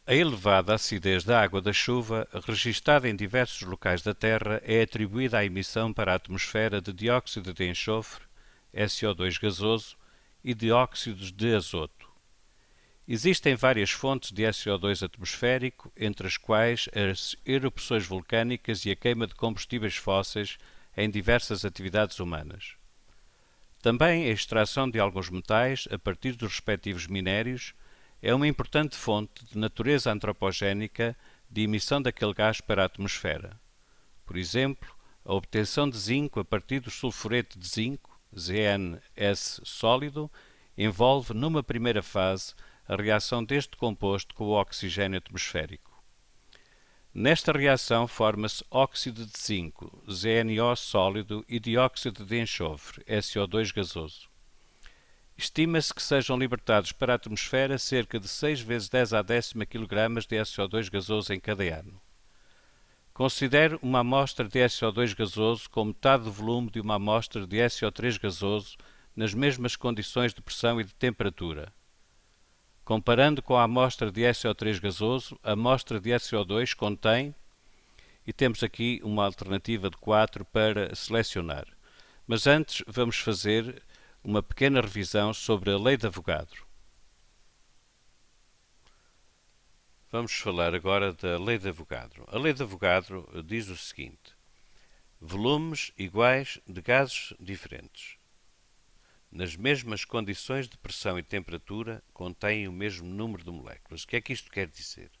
A elevada acidez da água da chuva, registada em diversos locais da Terra, é atribuída à emissão para a atmosfera de dióxido de enxofre, SO2 gasoso, e de óxidos de azoto. Existem várias fontes de SO2 atmosférico, entre as quais as erupções vulcânicas e a queima de combustíveis fósseis em diversas atividades humanas. Também a extração de alguns metais a partir dos respectivos minérios é uma importante fonte de natureza antropogénica de emissão daquele gás para a atmosfera. Por exemplo, a obtenção de zinco a partir do sulfureto de zinco, ZnS sólido, envolve numa primeira fase a reação deste composto com o oxigênio atmosférico. Nesta reação forma-se óxido de zinco, ZnO sólido, e dióxido de enxofre, SO2 gasoso. Estima-se que sejam libertados para a atmosfera cerca de 6 vezes 10 à décima kg de SO2 gasoso em cada ano. Considere uma amostra de SO2 gasoso com metade do volume de uma amostra de SO3 gasoso nas mesmas condições de pressão e de temperatura. Comparando com a amostra de SO3 gasoso, a amostra de SO2 contém, e temos aqui uma alternativa de 4 para selecionar. Mas antes vamos fazer uma pequena revisão sobre a lei de Avogadro. Vamos falar agora da lei de Avogadro. A lei de Avogadro diz o seguinte: volumes iguais de gases diferentes, nas mesmas condições de pressão e temperatura, contêm o mesmo número de moléculas. O que é que isto quer dizer?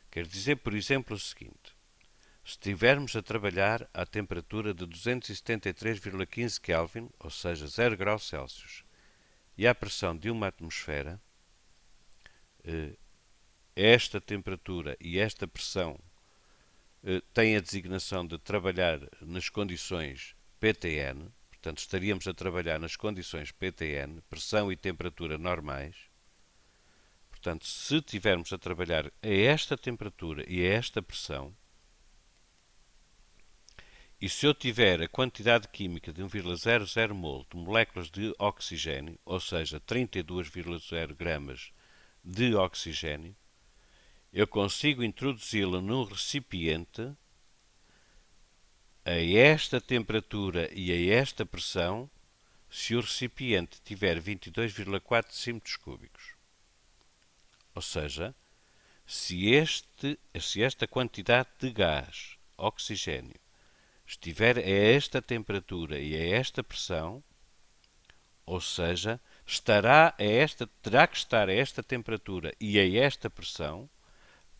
Quer dizer, por exemplo, o seguinte: se estivermos a trabalhar à temperatura de 273,15 Kelvin, ou seja, 0 graus Celsius, e à pressão de uma atmosfera, esta temperatura e esta pressão têm a designação de trabalhar nas condições PTN, portanto estaríamos a trabalhar nas condições PTN, pressão e temperatura normais. Portanto, se estivermos a trabalhar a esta temperatura e a esta pressão, e se eu tiver a quantidade química de 1,00 mol de moléculas de oxigênio, ou seja, 32,0 gramas de oxigênio, eu consigo introduzi-la num recipiente a esta temperatura e a esta pressão se o recipiente tiver 22,4 centímetros cúbicos. Ou seja, se esta quantidade de gás, oxigênio, estiver a esta temperatura e a esta pressão, ou seja, terá que estar a esta temperatura e a esta pressão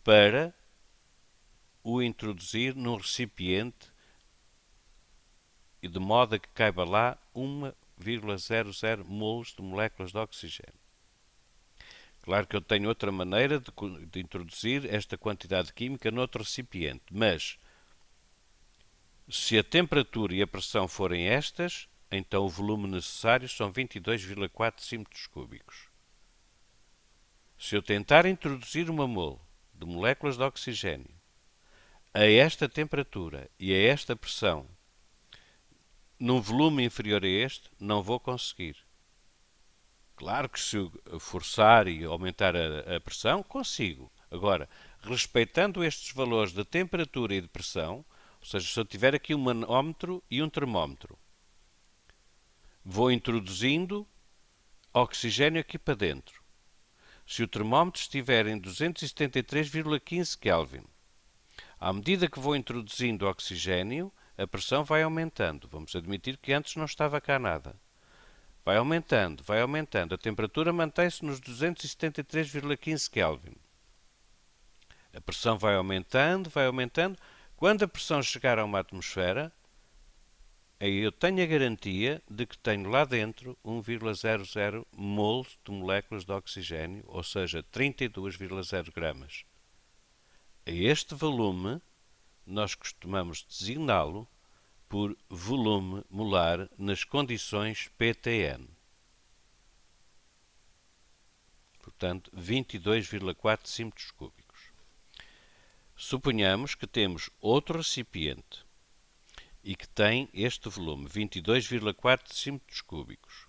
para o introduzir num recipiente e de modo a que caiba lá 1,00 mols de moléculas de oxigênio. Claro que eu tenho outra maneira de introduzir esta quantidade química noutro recipiente, mas se a temperatura e a pressão forem estas, então o volume necessário são 22,4 centímetros cúbicos. Se eu tentar introduzir uma mol de moléculas de oxigênio a esta temperatura e a esta pressão num volume inferior a este, não vou conseguir. Claro que se eu forçar e aumentar a pressão, consigo. Agora, respeitando estes valores de temperatura e de pressão, ou seja, se eu tiver aqui um manómetro e um termómetro, vou introduzindo oxigênio aqui para dentro. Se o termómetro estiver em 273,15 Kelvin, à medida que vou introduzindo oxigênio, a pressão vai aumentando. Vamos admitir que antes não estava cá nada. Vai aumentando, vai aumentando. A temperatura mantém-se nos 273,15 Kelvin. A pressão vai aumentando, vai aumentando. Quando a pressão chegar a uma atmosfera, aí eu tenho a garantia de que tenho lá dentro 1,00 mol de moléculas de oxigênio, ou seja, 32,0 gramas. A este volume, nós costumamos designá-lo por volume molar nas condições PTN. Portanto, 22,4 centímetros cúbicos. Suponhamos que temos outro recipiente e que tem este volume, 22,4 centímetros cúbicos.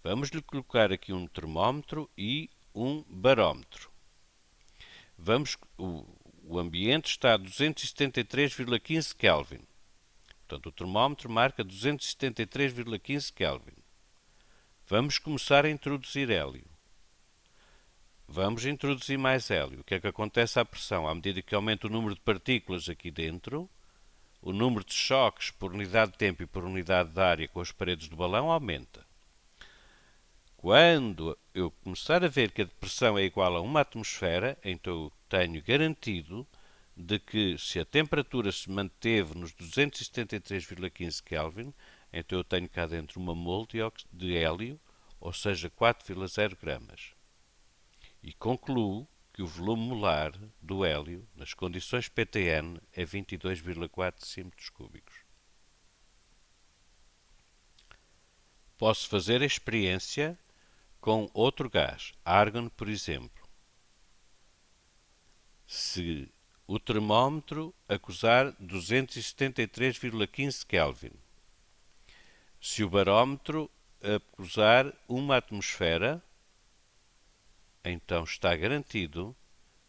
Vamos lhe colocar aqui um termómetro e um barómetro. O ambiente está a 273,15 Kelvin. Portanto, o termómetro marca 273,15 Kelvin. Vamos começar a introduzir hélio. Vamos introduzir mais hélio. O que é que acontece à pressão? À medida que aumenta o número de partículas aqui dentro, o número de choques por unidade de tempo e por unidade de área com as paredes do balão aumenta. Quando eu começar a ver que a pressão é igual a uma atmosfera, então eu tenho garantido de que se a temperatura se manteve nos 273,15 Kelvin, então eu tenho cá dentro uma mol de hélio, ou seja, 4,0 gramas. E concluo que o volume molar do hélio, nas condições PTN, é 22,4 cm3. Posso fazer a experiência com outro gás, argon, por exemplo. Se o termómetro acusar 273,15 Kelvin, se o barómetro acusar uma atmosfera, então está garantido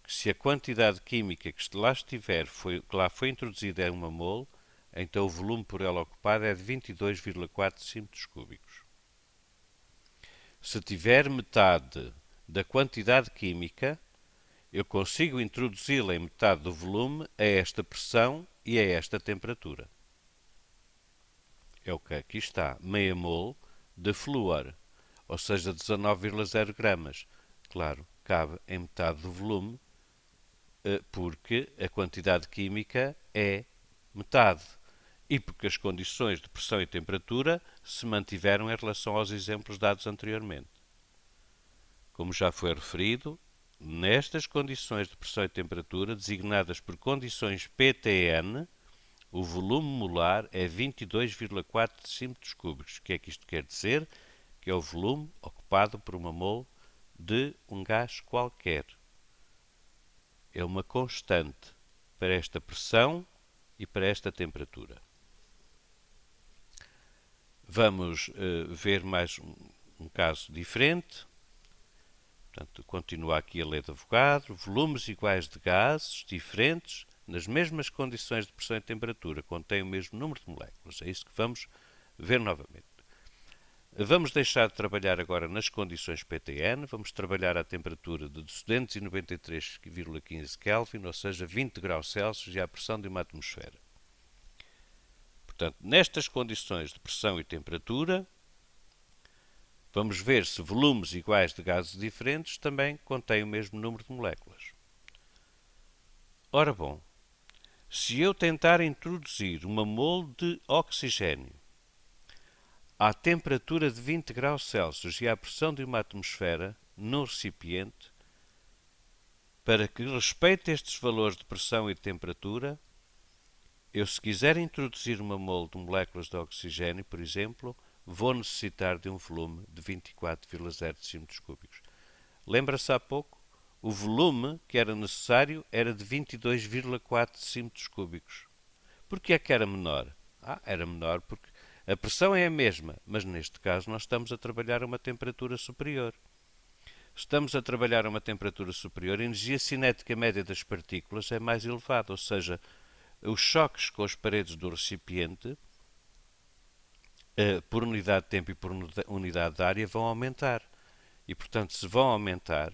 que se a quantidade química que lá estiver, que lá foi introduzida é uma mol, então o volume por ela ocupado é de 22,4 cm3. Se tiver metade da quantidade química, eu consigo introduzi-la em metade do volume a esta pressão e a esta temperatura. É o que aqui está, meia mol de flúor, ou seja, 19,0 gramas. Claro, cabe em metade do volume, porque a quantidade química é metade e porque as condições de pressão e temperatura se mantiveram em relação aos exemplos dados anteriormente. Como já foi referido, nestas condições de pressão e temperatura, designadas por condições PTN, o volume molar é 22,4 cm3. O que é que isto quer dizer? Que é o volume ocupado por uma mol de um gás qualquer. É uma constante para esta pressão e para esta temperatura. Vamos ver mais um caso diferente. Portanto, continua aqui a lei de Avogadro. Volumes iguais de gases diferentes, nas mesmas condições de pressão e temperatura, contêm o mesmo número de moléculas. É isso que vamos ver novamente. Vamos deixar de trabalhar agora nas condições PTN, vamos trabalhar à temperatura de 293,15 Kelvin, ou seja, 20 graus Celsius, e à pressão de uma atmosfera. Portanto, nestas condições de pressão e temperatura, vamos ver se volumes iguais de gases diferentes também contêm o mesmo número de moléculas. Ora bom, se eu tentar introduzir uma mol de oxigênio à temperatura de 20 graus Celsius e à pressão de uma atmosfera no recipiente, para que respeite estes valores de pressão e de temperatura, eu, se quiser introduzir uma mol de moléculas de oxigênio, por exemplo, vou necessitar de um volume de 24,0 cm3. Lembra-se há pouco? O volume que era necessário era de 22,4 cm3. Porquê é que era menor? Era menor porque a pressão é a mesma, mas neste caso nós estamos a trabalhar a uma temperatura superior. Estamos a trabalhar a uma temperatura superior, a energia cinética média das partículas é mais elevada, ou seja, os choques com as paredes do recipiente, por unidade de tempo e por unidade de área, vão aumentar. E, portanto, se vão aumentar,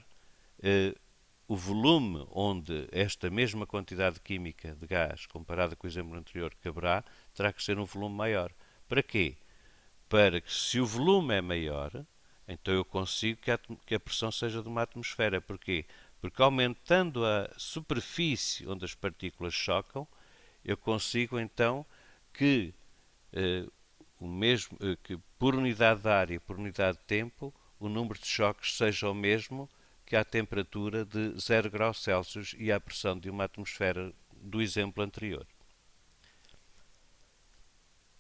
o volume onde esta mesma quantidade química de gás, comparada com o exemplo anterior, caberá, terá que ser um volume maior. Para quê? Para que, se o volume é maior, então eu consigo que a pressão seja de uma atmosfera. Porquê? Porque aumentando a superfície onde as partículas chocam, eu consigo então que que por unidade de área, por unidade de tempo, o número de choques seja o mesmo que à temperatura de 0 graus Celsius e à pressão de uma atmosfera do exemplo anterior.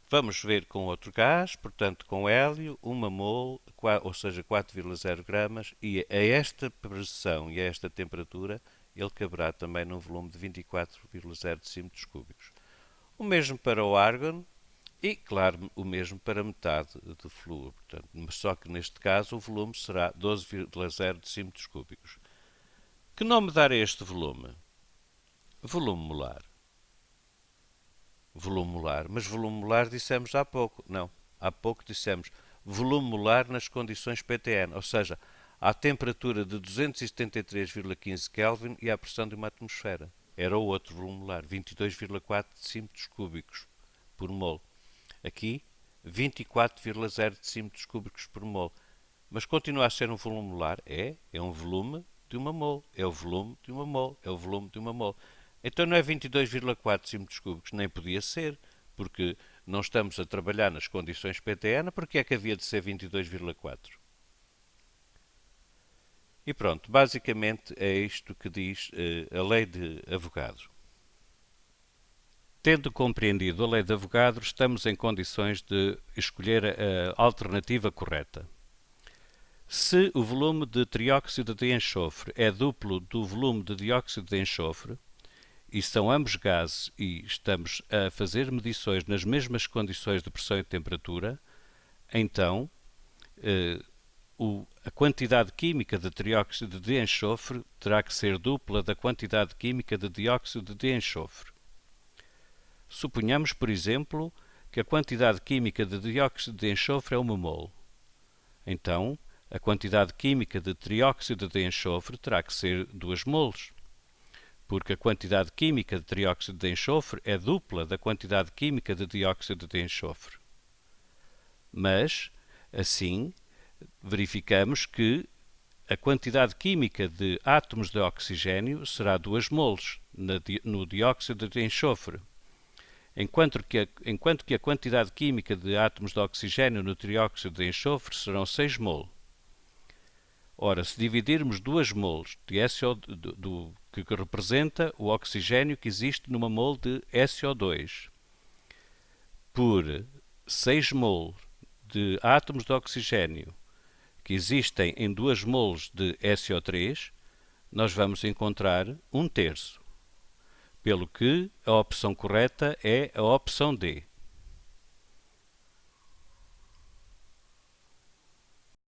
Vamos ver com outro gás, portanto com hélio, uma mol, ou seja, 4,0 gramas, e a esta pressão e a esta temperatura ele caberá também num volume de 24,0 cm3. O mesmo para o argon e, claro, o mesmo para metade do flúor. Portanto, só que neste caso o volume será 12,0 cm3. Que nome dar a este volume? Volume molar. Volume molar. Mas volume molar dissemos há pouco. Não. Há pouco dissemos volume molar nas condições PTN. Ou seja, à temperatura de 273,15 Kelvin e à pressão de uma atmosfera. Era o outro volume molar. 22,4 decímetros cúbicos por mol. Aqui, 24,0 decímetros cúbicos por mol. Mas continua a ser um volume molar? É um volume de uma mol. É o volume de uma mol. É o volume de uma mol. Então não é 22,4 decímetros cúbicos, nem podia ser, porque não estamos a trabalhar nas condições PTN, porque é que havia de ser 22,4? E pronto, basicamente é isto que diz a lei de Avogadro. Tendo compreendido a lei de Avogadro, estamos em condições de escolher a alternativa correta. Se o volume de trióxido de enxofre é duplo do volume de dióxido de enxofre, e são ambos gases e estamos a fazer medições nas mesmas condições de pressão e temperatura, então a quantidade química de trióxido de enxofre terá que ser dupla da quantidade química de dióxido de enxofre. Suponhamos, por exemplo, que a quantidade química de dióxido de enxofre é 1 mol. Então, a quantidade química de trióxido de enxofre terá que ser 2 mols, porque a quantidade química de trióxido de enxofre é dupla da quantidade química de dióxido de enxofre. Mas, assim, verificamos que a quantidade química de átomos de oxigênio será 2 mols no dióxido de enxofre, enquanto que a quantidade química de átomos de oxigênio no trióxido de enxofre serão 6 mol. Ora, se dividirmos 2 mols de que representa o oxigênio que existe numa mol de SO2 por 6 mol de átomos de oxigênio que existem em 2 mols de SO3, nós vamos encontrar 1/3. Pelo que a opção correta é a opção D.